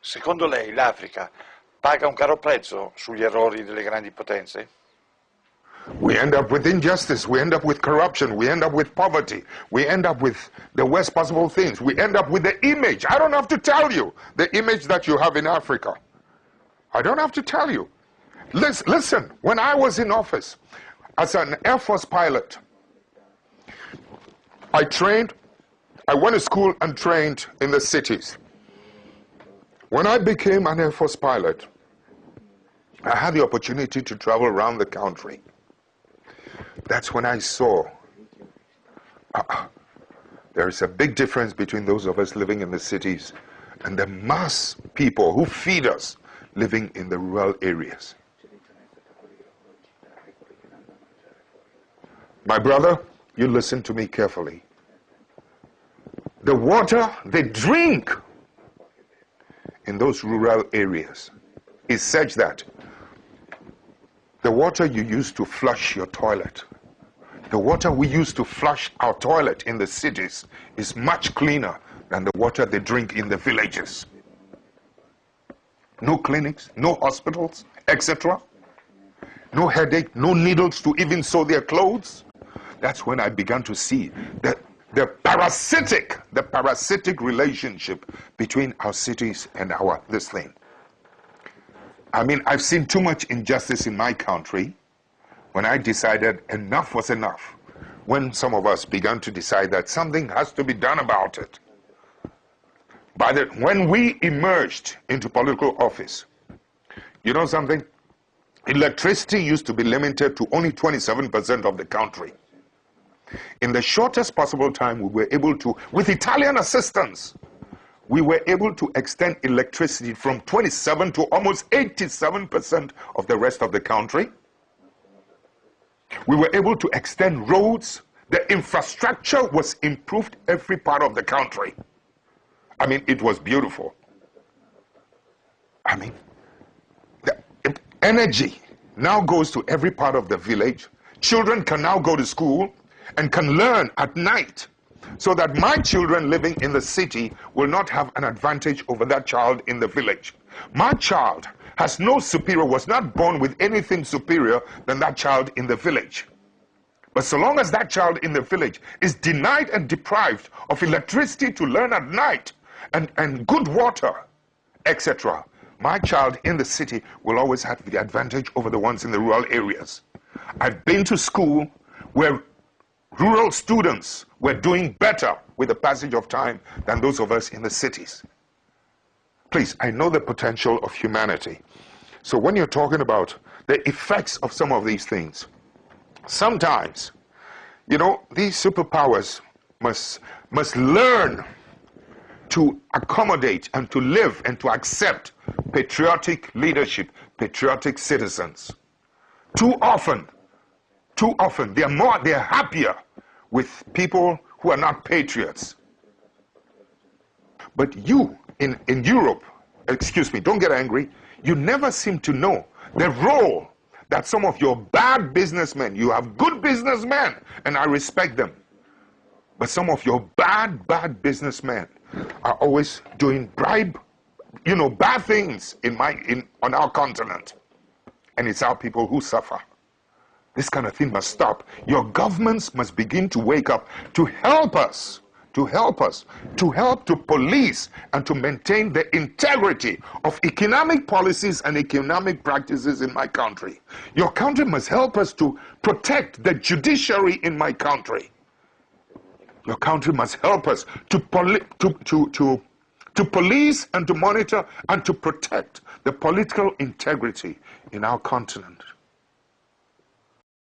Secondo lei l'Africa paga un caro prezzo sugli errori delle grandi potenze? We end up with injustice, we end up with corruption, we end up with poverty, we end up with the worst possible things, we end up with the image. I don't have to tell you the image that you have in Africa. I don't have to tell you. Listen, when I was in office as an Air Force pilot, I went to school and trained in the cities. When I became an Air Force pilot, I had the opportunity to travel around the country. That's when I saw there is a big difference between those of us living in the cities and the mass people who feed us living in the rural areas. My brother, you listen to me carefully. The water they drink in those rural areas is such that the water you use to flush your toilet, the water we use to flush our toilet in the cities is much cleaner than the water they drink in the villages. No clinics, no hospitals, etc. No headache, no needles to even sew their clothes. That's when I began to see the parasitic relationship between our cities and this thing. I mean, I've seen too much injustice in my country when I decided enough was enough. When some of us began to decide that something has to be done about it. When we emerged into political office, you know something? Electricity used to be limited to only 27% of the country. In the shortest possible time, we were able to, with Italian assistance, we were able to extend electricity from 27 to almost 87% of the rest of the country. We were able to extend roads. The infrastructure was improved every part of the country. I mean, it was beautiful. I mean, the energy now goes to every part of the village. Children can now go to school and can learn at night, so that my children living in the city will not have an advantage over that child in the village. My child has no superior, was not born with anything superior than that child in the village. But so long as that child in the village is denied and deprived of electricity to learn at night and good water, etc., my child in the city will always have the advantage over the ones in the rural areas. I've been to school where rural students were doing better with the passage of time than those of us in the cities. Please, I know the potential of humanity. So when you're talking about the effects of some of these things, sometimes, you know, these superpowers must learn to accommodate and to live and to accept patriotic leadership, patriotic citizens. Too often, they're happier with people who are not patriots. But you, in Europe, excuse me, don't get angry, you never seem to know the role that some of your bad businessmen, you have good businessmen, and I respect them, but some of your bad businessmen are always doing bad things on our continent. And it's our people who suffer. This kind of thing must stop. Your governments must begin to wake up to help us, to help to police and to maintain the integrity of economic policies and economic practices in my country. Your country must help us to protect the judiciary in my country. Your country must help us to police and to monitor and to protect the political integrity in our continent.